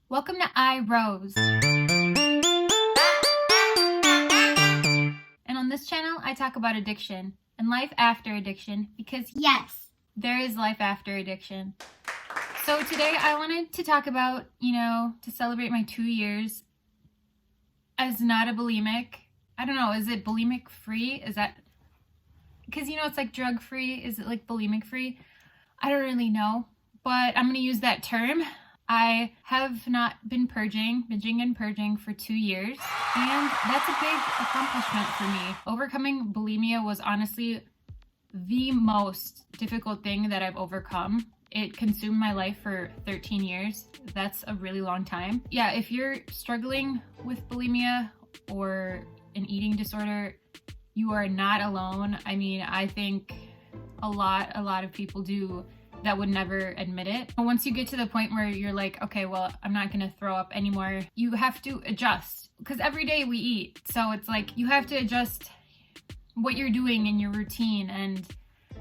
Welcome to I Rose. And on this channel, I talk about addiction and life after addiction because Yes. there is life after addiction. So today I wanted to talk about, to celebrate my 2 years as not a bulimic. I don't know, is it bulimic-free? Is that, because it's like drug-free. Is it like bulimic-free? I don't really know, but I'm going to use that term. I have not been binging and purging for 2 years, and that's a big accomplishment for me. Overcoming bulimia was honestly the most difficult thing that I've overcome. It consumed my life for 13 years. That's a really long time. Yeah, if you're struggling with bulimia or an eating disorder, you are not alone. I mean, I think a lot of people do that would never admit it. But once you get to the point where you're like, okay, well, I'm not gonna throw up anymore, you have to adjust, because every day we eat. So it's like you have to adjust what you're doing in your routine and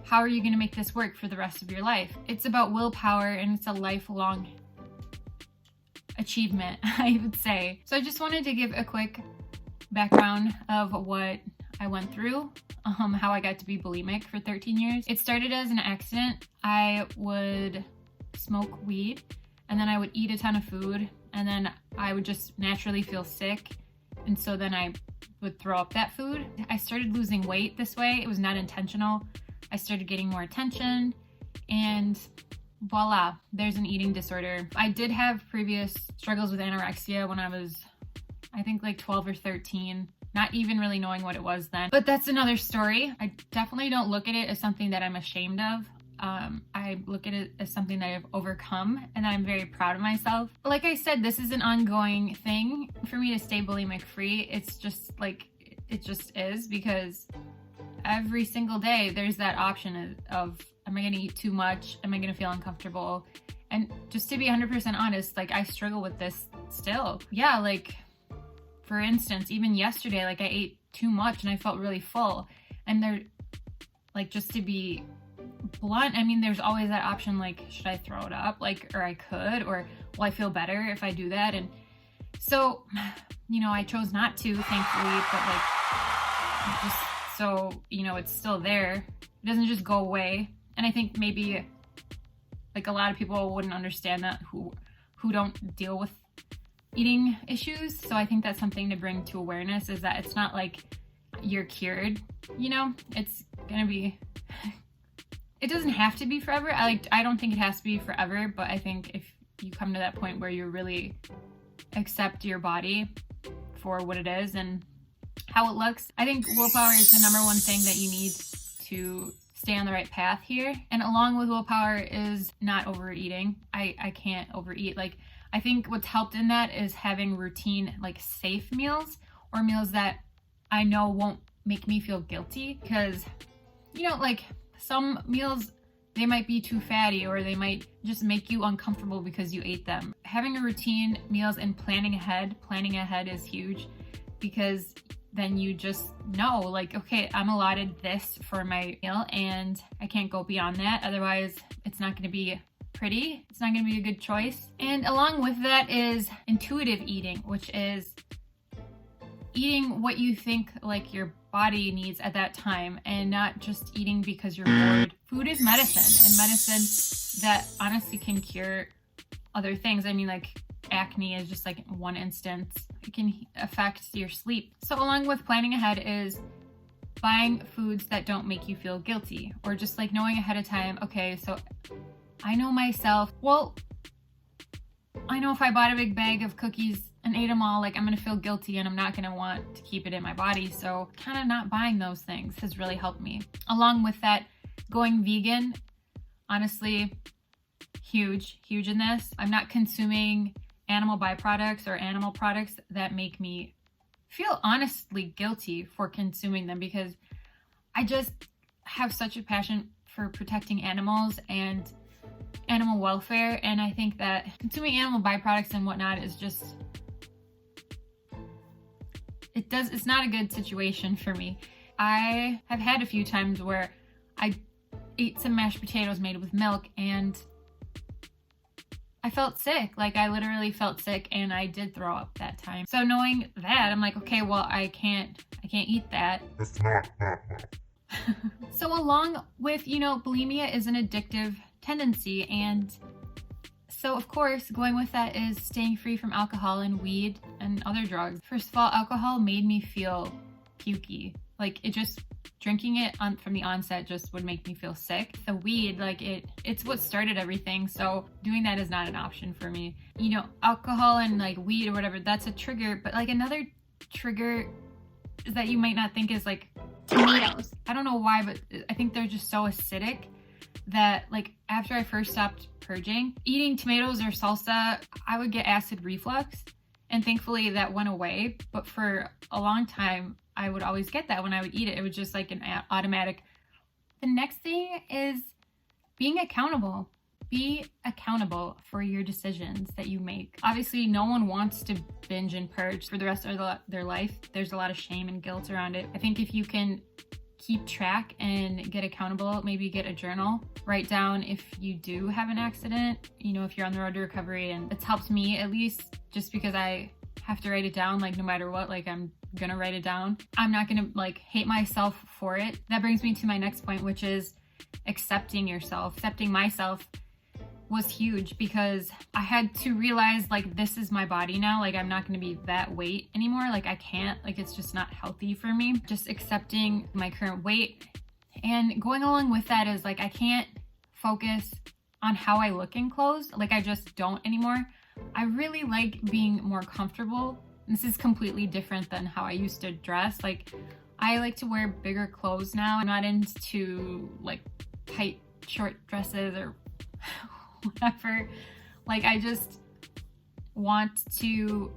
how are you gonna make this work for the rest of your life. It's about willpower, and it's a lifelong achievement, I would say. So I just wanted to give a quick background of what I went through, how I got to be bulimic for 13 years. It started as an accident. I would smoke weed, and then I would eat a ton of food, and then I would just naturally feel sick, and so then I would throw up that food. I started losing weight this way. It was not intentional. I started getting more attention, and voila, there's an eating disorder. I did have previous struggles with anorexia when I was, I think, like 12 or 13. Not even really knowing what it was then. But that's another story. I definitely don't look at it as something that I'm ashamed of. I look at it as something that I've overcome, and I'm very proud of myself. Like I said, this is an ongoing thing for me to stay bulimic free. It's just like, it just is, because every single day there's that option of am I gonna eat too much? Am I gonna feel uncomfortable? And just to be 100% honest, like, I struggle with this still. Yeah, like, for instance, even yesterday, like, I ate too much and I felt really full. And there, like, just to be blunt, I mean, there's always that option, like, should I throw it up? Like, or I could, or will I feel better if I do that? And so, I chose not to, thankfully, but like, just so, it's still there. It doesn't just go away. And I think maybe, like, a lot of people wouldn't understand that who don't deal with eating issues. So I think that's something to bring to awareness, is that it's not like you're cured, it's gonna be, it doesn't have to be forever. I don't think it has to be forever, but I think if you come to that point where you really accept your body for what it is and how it looks, I think willpower is the number one thing that you need to stay on the right path here. And along with willpower is not overeating. I can't overeat. Like, I think what's helped in that is having routine, like, safe meals, or meals that I know won't make me feel guilty, because, like, some meals, they might be too fatty, or they might just make you uncomfortable because you ate them. Having a routine, meals, and planning ahead is huge, because then you just know, like, okay, I'm allotted this for my meal and I can't go beyond that. Otherwise, it's not going to be pretty. It's not going to be a good choice. And along with that is intuitive eating, which is eating what you think, like, your body needs at that time, and not just eating because you're bored. Food is medicine, and medicine that honestly can cure other things. I mean, like, acne is just like one instance. It can affect your sleep. So along with planning ahead is buying foods that don't make you feel guilty, or just like knowing ahead of time, okay, so I know myself, well, I know if I bought a big bag of cookies and ate them all, like, I'm gonna feel guilty and I'm not gonna want to keep it in my body. So kind of not buying those things has really helped me. Along with that, going vegan, honestly, huge in this. I'm not consuming animal byproducts or animal products that make me feel honestly guilty for consuming them, because I just have such a passion for protecting animals and animal welfare, and I think that consuming animal byproducts and whatnot is just, it's not a good situation for me. I have had a few times where I ate some mashed potatoes made with milk, and I felt sick. Like I literally felt sick and I did throw up that time. So knowing that, I'm like, okay, well, I can't eat that. That's not. So along with, you know, bulimia is an addictive tendency, and so of course going with that is staying free from alcohol and weed and other drugs. First of all, alcohol made me feel pukey. Like it just, drinking it from the onset just would make me feel sick. The weed, like it's what started everything, so doing that is not an option for me. You know, alcohol and like weed or whatever, that's a trigger, but like another trigger is that you might not think is like tomatoes. I don't know why, but I think they're just so acidic that like after I first stopped purging, eating tomatoes or salsa, I would get acid reflux, and thankfully that went away. But for a long time, I would always get that when I would eat it. It was just like an automatic. The next thing is being accountable. Be accountable for your decisions that you make. Obviously, no one wants to binge and purge for the rest of their life. There's a lot of shame and guilt around it. I think if you can keep track and get accountable, maybe get a journal, write down if you do have an accident, you know, if you're on the road to recovery. And it's helped me, at least, just because I have to write it down, like no matter what, like I'm gonna write it down. I'm not gonna like hate myself for it. That brings me to my next point, which is accepting yourself. Accepting myself was huge because I had to realize like this is my body now. Like I'm not going to be that weight anymore. Like I can't, like it's just not healthy for me. Just accepting my current weight, and going along with that is like I can't focus on how I look in clothes. Like I just don't anymore. I really like being more comfortable. This is completely different than how I used to dress. Like I like to wear bigger clothes now. I'm not into like tight short dresses or whatever. Like I just want to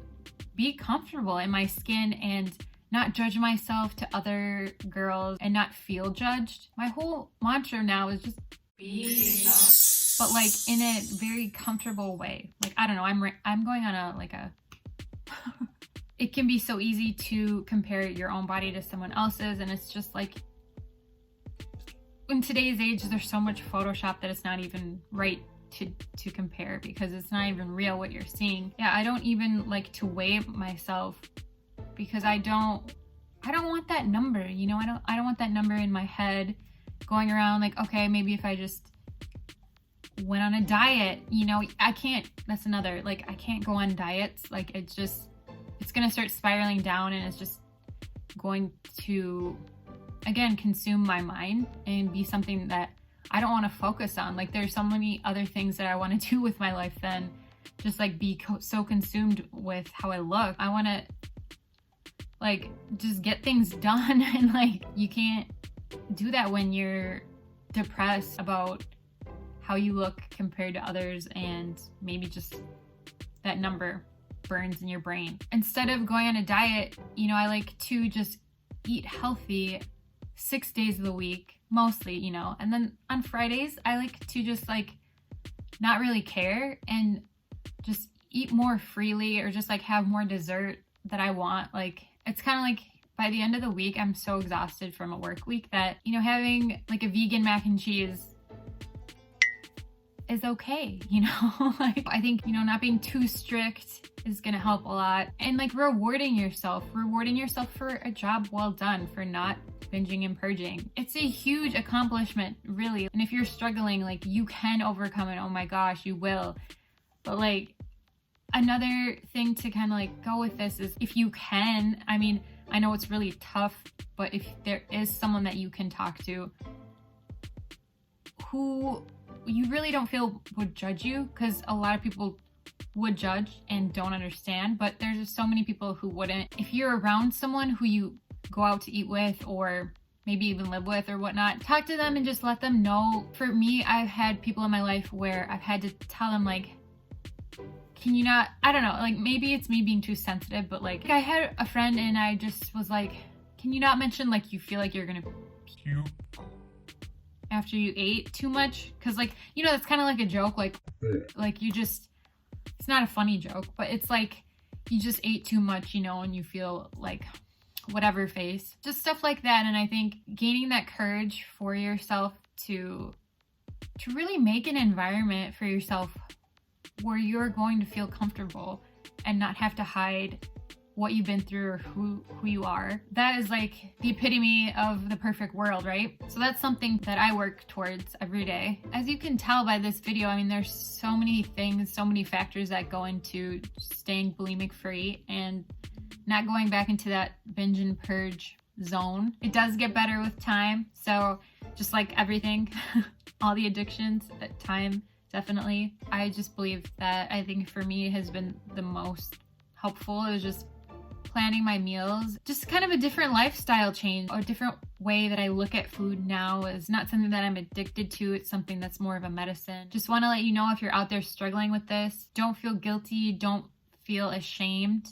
be comfortable in my skin and not judge myself to other girls and not feel judged. My whole mantra now is just be yourself, but like in a very comfortable way. Like I don't know, I'm going on a it can be so easy to compare your own body to someone else's, and it's just like in today's age there's so much Photoshop that it's not even right to compare, because it's not even real what you're seeing. Yeah, I don't even like to weigh myself because I don't want that number, you know. I don't want that number in my head going around like, okay, maybe if I just went on a diet, you know, I can't, that's another, like I can't go on diets. Like it's gonna start spiraling down, and it's just going to again consume my mind and be something that I don't want to focus on. Like there's so many other things that I want to do with my life than just like be so consumed with how I look. I want to like just get things done, and like you can't do that when you're depressed about how you look compared to others, and maybe just that number burns in your brain. Instead of going on a diet, you know, I like to just eat healthy 6 days of the week mostly, you know, and then on Fridays I like to just like not really care and just eat more freely, or just like have more dessert that I want. Like it's kind of like by the end of the week I'm so exhausted from a work week that, you know, having like a vegan mac and cheese is okay, you know. Like I think, you know, not being too strict is gonna help a lot, and like rewarding yourself for a job well done, for not binging and purging. It's a huge accomplishment, really. And if you're struggling, like you can overcome it. Oh my gosh, you will. But like another thing to kind of like go with this is if you can, I mean, I know it's really tough, but if there is someone that you can talk to who you really don't feel would judge you, because a lot of people would judge and don't understand, but there's just so many people who wouldn't. If you're around someone who you go out to eat with, or maybe even live with or whatnot, talk to them and just let them know. For me, I've had people in my life where I've had to tell them like, can you not, I don't know, like maybe it's me being too sensitive, but like I had a friend and I just was like, can you not mention like you feel like you're gonna puke after you ate too much? Because like, you know, that's kind of like a joke, like you just, it's not a funny joke, but it's like you just ate too much, you know, and you feel like whatever face, just stuff like that. And I think gaining that courage for yourself to really make an environment for yourself where you're going to feel comfortable and not have to hide what you've been through or who you are. That is like the epitome of the perfect world, right? So that's something that I work towards every day. As you can tell by this video, I mean, there's so many things, so many factors that go into staying bulimic free and not going back into that binge and purge zone. It does get better with time. So just like everything, all the addictions, time, definitely. I just believe that I think for me has been the most helpful. It was just planning my meals, just kind of a different lifestyle change, a different way that I look at food now. Is not something that I'm addicted to. It's something that's more of a medicine. Just want to let you know, if you're out there struggling with this, don't feel guilty. Don't feel ashamed.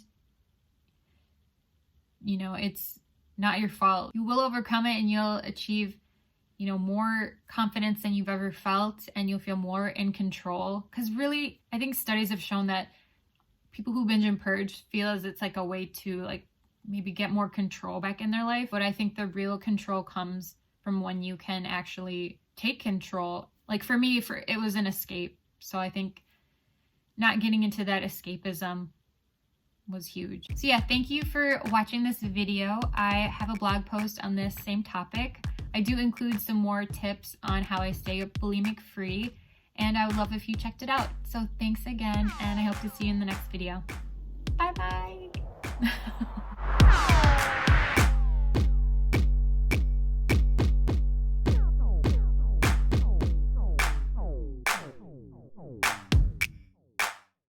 You know, it's not your fault. You will overcome it and you'll achieve, you know, more confidence than you've ever felt, and you'll feel more in control. Because really, I think studies have shown that people who binge and purge feel as it's like a way to like maybe get more control back in their life. But I think the real control comes from when you can actually take control. Like for me, it was an escape. So I think not getting into that escapism was huge. So yeah, thank you for watching this video. I have a blog post on this same topic. I do include some more tips on how I stay bulimic free, and I would love if you checked it out. So thanks again, and I hope to see you in the next video. Bye bye.